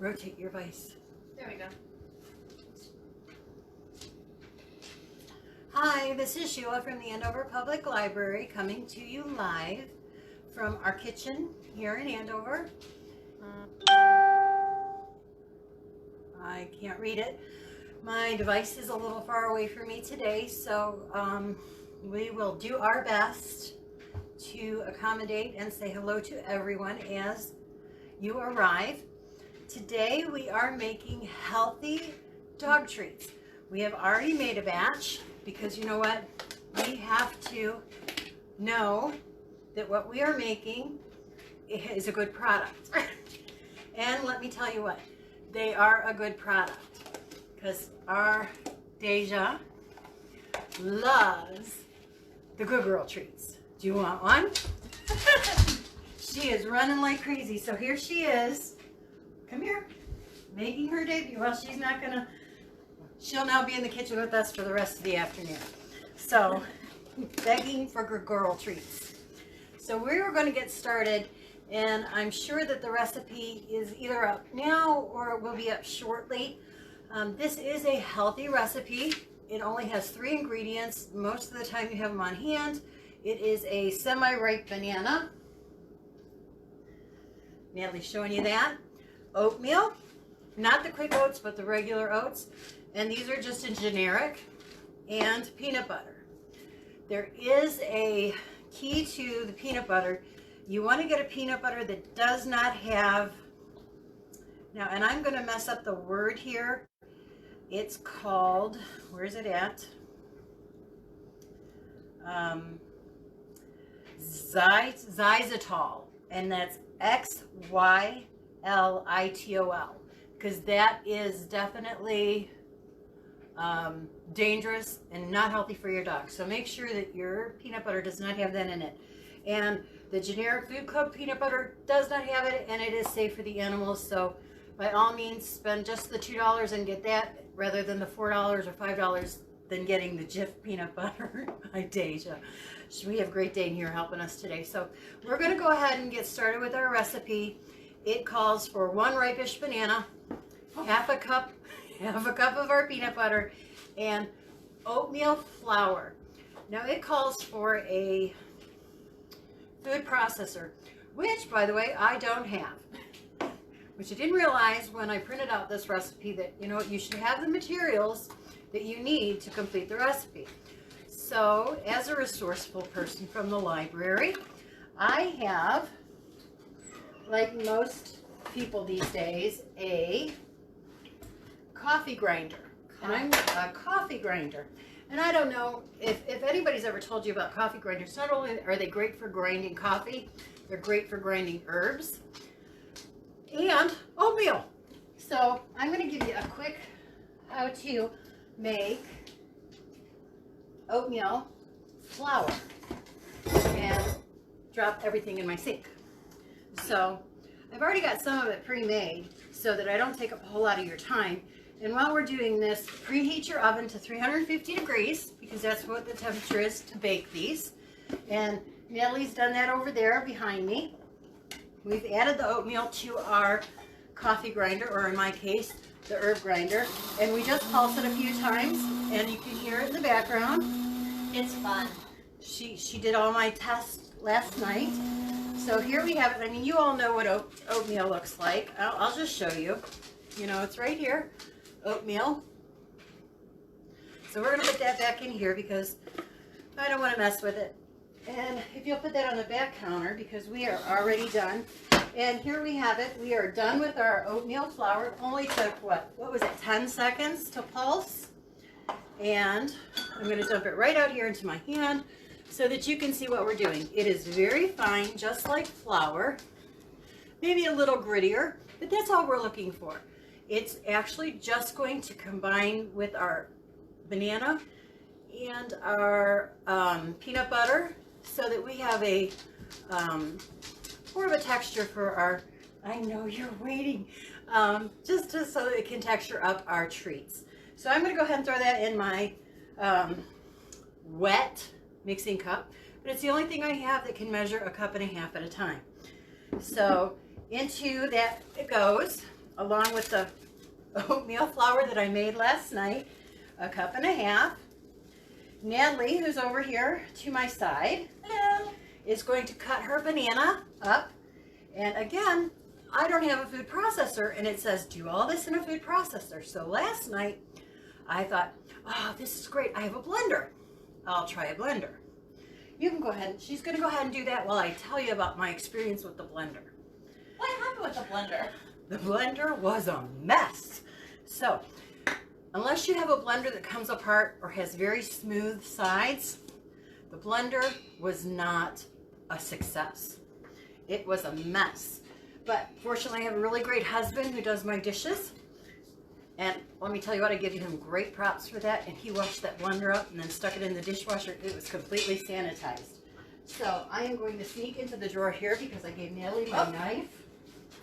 rotate your vise. There we go. Hi, this is Sheila from the Andover Public Library coming to you live from our kitchen here in Andover. I can't read it. My device is a little far away from me today, so we will do our best to accommodate and say hello to everyone as you arrive. Today we are making healthy dog treats. We have already made a batch because you know what? We have to know that what we are making is a good product. And let me tell you what, they are a good product because our Deja loves the Good Girl treats. Do you want one? She is running like crazy. So here she is. Come here. Making her debut. Well, she's not gonna, she'll now be in the kitchen with us for the rest of the afternoon. So, begging for Good Girl treats. So we are going to get started, and I'm sure that the recipe is either up now or it will be up shortly. This is a healthy recipe. It only has 3 ingredients. Most of the time you have them on hand. It is a semi-ripe banana. Natalie's showing you that. Oatmeal, not the quick oats, but the regular oats. And these are just in generic. And peanut butter. There is a key to the peanut butter. You want to get a peanut butter that does not have, now, and I'm going to mess up the word here. It's called, where's it at? Xylitol, and that's Xylitol, because that is definitely dangerous and not healthy for your dog. So make sure that your peanut butter does not have that in it. And the generic Food Club peanut butter does not have it, and it is safe for the animals. So by all means, spend just the $2 and get that rather than the $4 or $5 than getting the Jif peanut butter by Deja. We have Great Dane here helping us today. So we're going to go ahead and get started with our recipe. It calls for 1 ripe-ish banana, half a cup of our peanut butter, and oatmeal flour. Now it calls for a food processor, which, by the way, I don't have. Which I didn't realize when I printed out this recipe that, you know, you should have the materials that you need to complete the recipe. So, as a resourceful person from the library, I have, like most people these days, a coffee grinder. And I'm a coffee grinder. And I don't know if anybody's ever told you about coffee grinders. Not only are they great for grinding coffee, they're great for grinding herbs and oatmeal. So I'm going to give you a quick how to make oatmeal flour and drop everything in my sink. So I've already got some of it pre-made so that I don't take up a whole lot of your time. And while we're doing this, preheat your oven to 350 degrees because that's what the temperature is to bake these. And Natalie's done that over there behind me. We've added the oatmeal to our coffee grinder, or in my case, the herb grinder. And we just pulse it a few times, and you can hear it in the background. It's fun. She did all my tests last night. So here we have it. I mean, you all know what oatmeal looks like. I'll just show you. You know, it's right here. Oatmeal. So we're going to put that back in here because I don't want to mess with it. And if you'll put that on the back counter because we are already done. And here we have it. We are done with our oatmeal flour. It only took, what was it, 10 seconds to pulse. And I'm going to dump it right out here into my hand so that you can see what we're doing. It is very fine, just like flour. Maybe a little grittier, but that's all we're looking for. It's actually just going to combine with our banana and our peanut butter so that we have a more of a texture for our, I know you're waiting, just so that it can texture up our treats. So I'm going to go ahead and throw that in my wet mixing cup, but it's the only thing I have that can measure 1.5 cups at a time. So into that it goes. along with the oatmeal flour that I made last night, 1.5 cups. Natalie, who's over here to my side, Hello. is going to cut her banana up. And again, I don't have a food processor, and it says do all this in a food processor. So last night I thought, oh, this is great. I have a blender. I'll try a blender. You can go ahead. She's going to go ahead and do that while I tell you about my experience with the blender. What happened with the blender? The blender was a mess. So, unless you have a blender that comes apart or has very smooth sides, the blender was not a success. It was a mess. But fortunately, I have a really great husband who does my dishes. And let me tell you what, I give him great props for that. And he washed that blender up and then stuck it in the dishwasher. It was completely sanitized. So I am going to sneak into the drawer here because I gave Natalie my knife.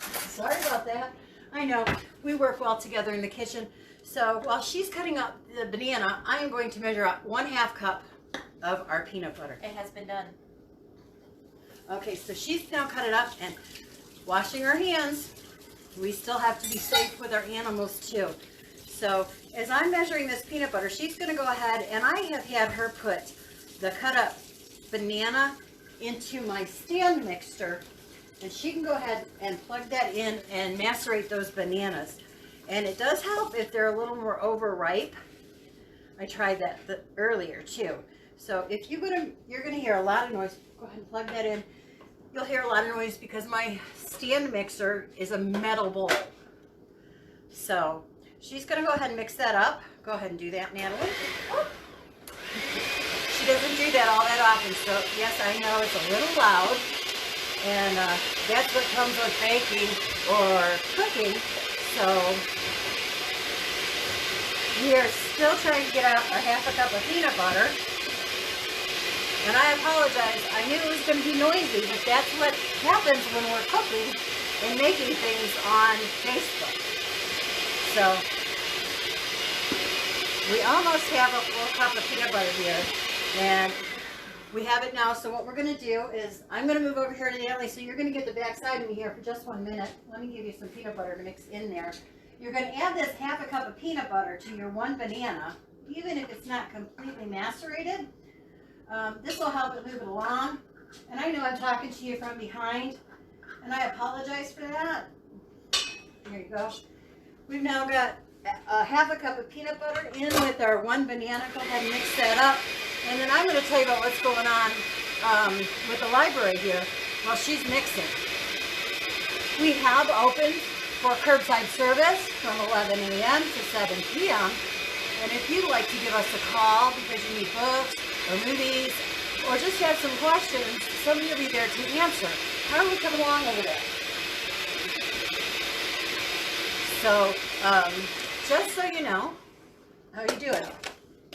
Sorry about that. I know, we work well together in the kitchen. So while she's cutting up the banana, I am going to measure out 1/2 cup of our peanut butter. It has been done. Okay, so she's now cut it up and washing her hands. We still have to be safe with our animals too. So as I'm measuring this peanut butter, she's going to go ahead, and I have had her put the cut up banana into my stand mixer, and she can go ahead and plug that in and macerate those bananas. And it does help if they're a little more overripe. I tried that earlier too. So if you're gonna hear a lot of noise, go ahead and plug that in. You'll hear a lot of noise because my stand mixer is a metal bowl. So she's gonna go ahead and mix that up. Go ahead and do that, Natalie. She doesn't do that all that often, so yes, I know it's a little loud. And that's what comes with baking or cooking. So we are still trying to get out our 1/2 cup of peanut butter. And I apologize. I knew it was going to be noisy, but that's what happens when we're cooking and making things on Facebook. So we almost have a full cup of peanut butter here. And we have it now. So what we're going to do is I'm going to move over here to Natalie. So you're going to get the back side of me here for just 1 minute. Let me give you some peanut butter to mix in there. You're going to add this 1/2 cup of peanut butter to your 1 banana, even if it's not completely macerated. This will help it move it along. And I know I'm talking to you from behind, and I apologize for that. There you go. We've now got a 1/2 cup of peanut butter in with our 1 banana. Go ahead and mix that up. And then I'm going to tell you about what's going on with the library here while she's mixing. We have opened for curbside service from 11 a.m. to 7 p.m. And if you'd like to give us a call because you need books or movies or just have some questions, somebody will be there to answer. How are we coming along over there? So, just so you know, how are you doing?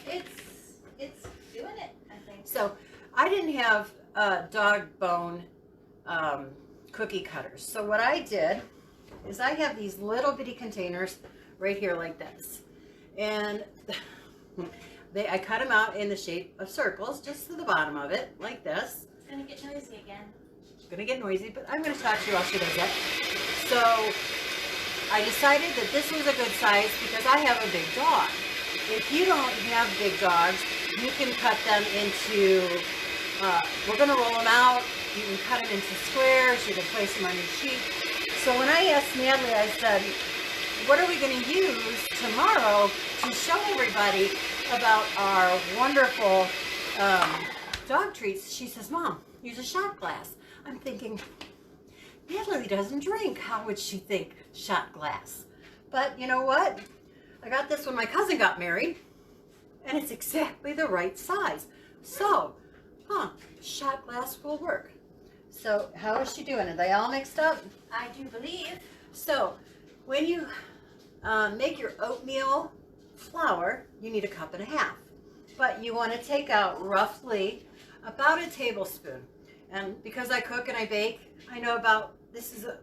It's doing it, I think. So, I didn't have dog bone cookie cutters. So what I did is I have these little bitty containers right here like this. And I cut them out in the shape of circles, just to the bottom of it, like this. It's going to get noisy again. It's going to get noisy, but I'm going to talk to you while she does that. So I decided that this was a good size because I have a big dog. If you don't have big dogs, you can cut them into, we're going to roll them out. You can cut them into squares. You can place them on your sheet. So when I asked Natalie, I said, what are we going to use tomorrow to show everybody about our wonderful dog treats? She says, Mom, use a shot glass. I'm thinking, Natalie doesn't drink. How would she think shot glass? But you know what? I got this when my cousin got married, and it's exactly the right size. So, shot glass will work. So how is she doing? Are they all mixed up? I do believe. So when you make your oatmeal flour, you need 1.5 cups. But you want to take out roughly about a tablespoon. And because I cook and I bake, I know about, this is a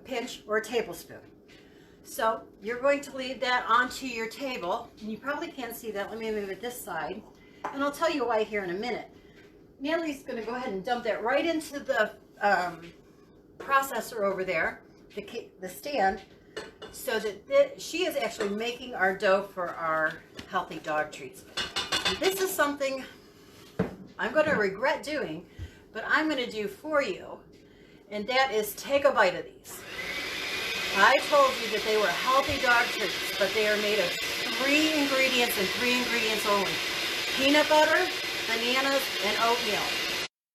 pinch or a tablespoon. So you're going to leave that onto your table. And you probably can't see that. Let me move it this side. And I'll tell you why here in a minute. Natalie's going to go ahead and dump that right into the processor over there, the stand. so that she is actually making our dough for our healthy dog treats. And this is something I'm going to regret doing, but I'm going to do for you, and that is take a bite of these. I told you that they were healthy dog treats, but they are made of 3 ingredients and 3 ingredients only. Peanut butter, bananas, and oatmeal.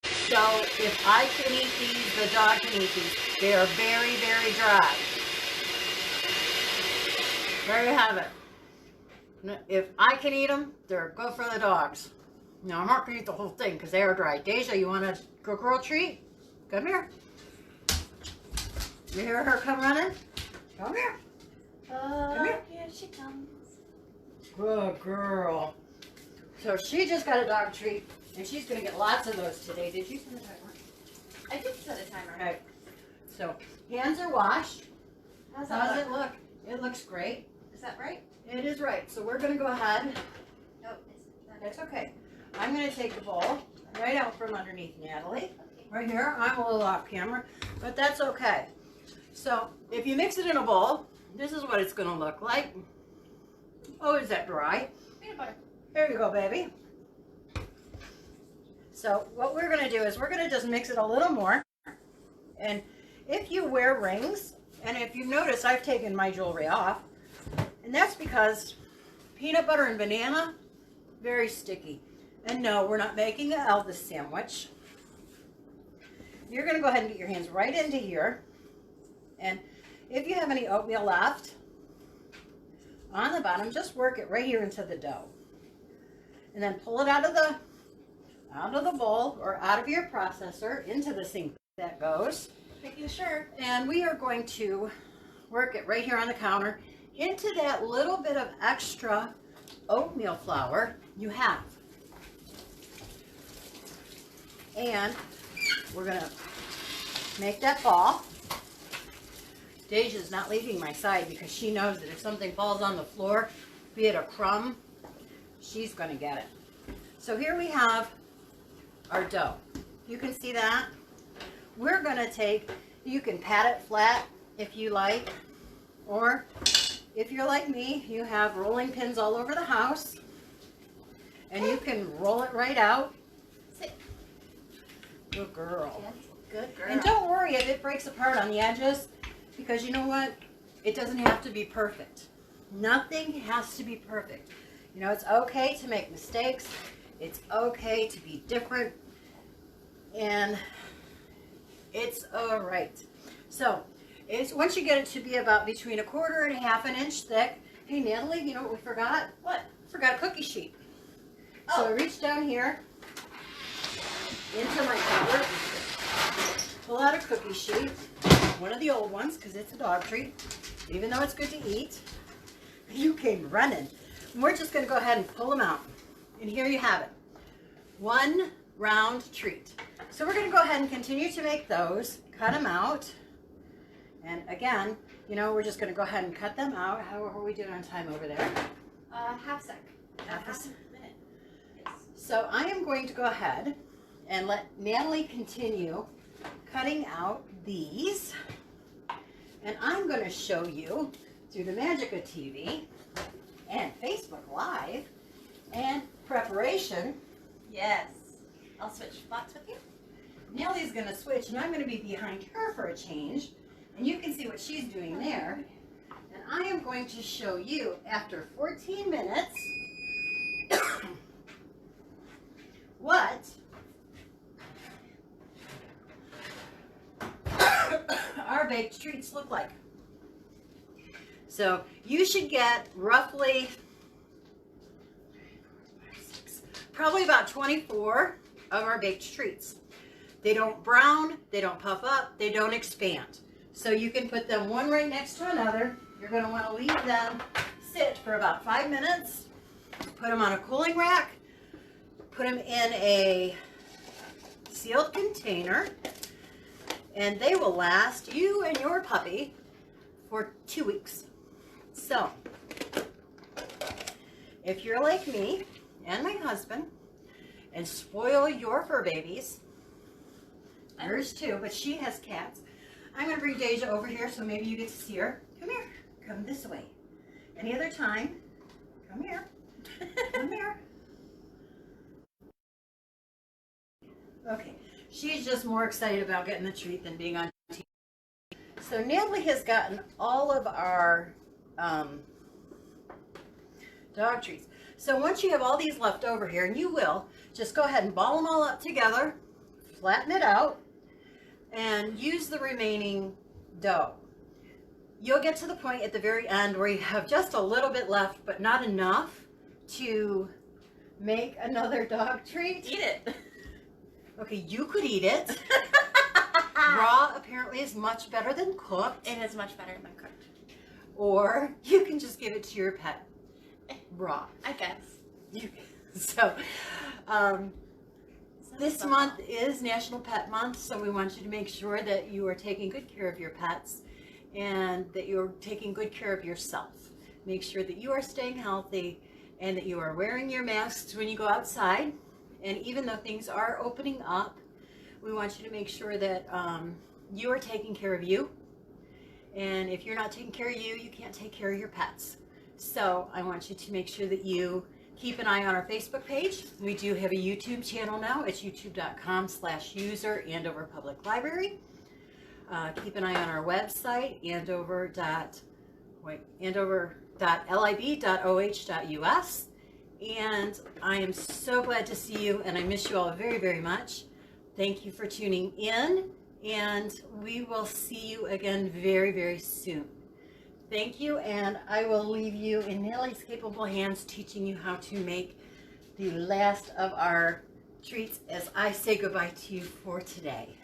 So if I can eat these, the dog can eat these. They are very, very dry. There you have it. If I can eat them, they're good for the dogs. Now I'm not going to eat the whole thing because they are dry. Deja, you want a girl treat? Come here. You hear her come running? Come here. Come here. Here she comes. Good girl. So she just got a dog treat, and she's going to get lots of those today. Did you set a timer? I did set a timer. Okay. So hands are washed. How's How that does look? it look? It looks great. Is that right? It is right. So we're going to go ahead. No, it's not. That's okay. I'm going to take the bowl right out from underneath Natalie. Okay. Right here. I'm a little off camera, but that's okay. So if you mix it in a bowl, this is what it's going to look like. Oh, is that dry? Peanut butter. There you go, baby. So what we're going to do is we're going to just mix it a little more. And if you wear rings, and if you notice, I've taken my jewelry off, and that's because peanut butter and banana, very sticky. And no, we're not making an Elvis sandwich. You're going to go ahead and get your hands right into here. And if you have any oatmeal left on the bottom, just work it right here into the dough. And then pull it out of the bowl or out of your processor into the sink that goes. Making sure. And we are going to work it right here on the counter into that little bit of extra oatmeal flour you have. And we're going to make that ball. Deja's not leaving my side because she knows that if something falls on the floor, be it a crumb, she's going to get it. So here we have our dough. You can see that. We're going to take, you can pat it flat if you like, or if you're like me, you have rolling pins all over the house, and you can roll it right out. Sit. Good girl. Good girl. And don't worry if it breaks apart on the edges, because you know what? It doesn't have to be perfect. Nothing has to be perfect. You know, it's okay to make mistakes. It's okay to be different. And it's all right. So, once you get it to be about between 1/4 and 1/2 inch thick. Hey, Natalie, you know what we forgot? What? Forgot a cookie sheet. Oh. So I reached down here into my cupboard, pull out a cookie sheet, one of the old ones because it's a dog treat, even though it's good to eat. You came running. And we're just going to go ahead and pull them out. And here you have it. One round treat. So we're going to go ahead and continue to make those, cut them out. And again, you know, we're just going to go ahead and cut them out. How are we doing on time over there? Half sec. Half a Half sec. a minute. Yes. So I am going to go ahead and let Natalie continue cutting out these. And I'm going to show you through the magic of TV and Facebook Live and preparation. Yes. I'll switch spots with you. Natalie's going to switch, and I'm going to be behind her for a change. And you can see what she's doing there. And I am going to show you, after 14 minutes, what our baked treats look like. So you should get roughly, probably about 24 of our baked treats. They don't brown, they don't puff up, they don't expand. So you can put them one right next to another. You're going to want to leave them sit for about 5 minutes. Put them on a cooling rack. Put them in a sealed container. And they will last you and your puppy for 2 weeks. So, if you're like me and my husband and spoil your fur babies, hers too, but she has cats. I'm going to bring Deja over here so maybe you get to see her. Come here. come this way. Any other time, come here. Come here. Okay, she's just more excited about getting the treat than being on TV. So Natalie has gotten all of our dog treats. So once you have all these left over here, and you will, just go ahead and ball them all up together, flatten it out, and use the remaining dough. You'll get to the point at the very end where you have just a little bit left, but not enough to make another dog treat. Eat it. Okay, you could eat it. Raw apparently is much better than cooked. It is much better than cooked. Or you can just give it to your pet raw. I guess. So, this month is National Pet Month, so we want you to make sure that you are taking good care of your pets and that you're taking good care of yourself. Make sure that you are staying healthy and that you are wearing your masks when you go outside. And even though things are opening up, we want you to make sure that you are taking care of you. And if you're not taking care of you, you can't take care of your pets. So I want you to make sure that you keep an eye on our Facebook page. We do have a YouTube channel now. It's youtube.com/user Andover Public Library. Keep an eye on our website, andover.lib.oh.us. And I am so glad to see you, and I miss you all very, very much. Thank you for tuning in, and we will see you again very, very soon. Thank you, and I will leave you in Natalie's capable hands, teaching you how to make the last of our treats as I say goodbye to you for today.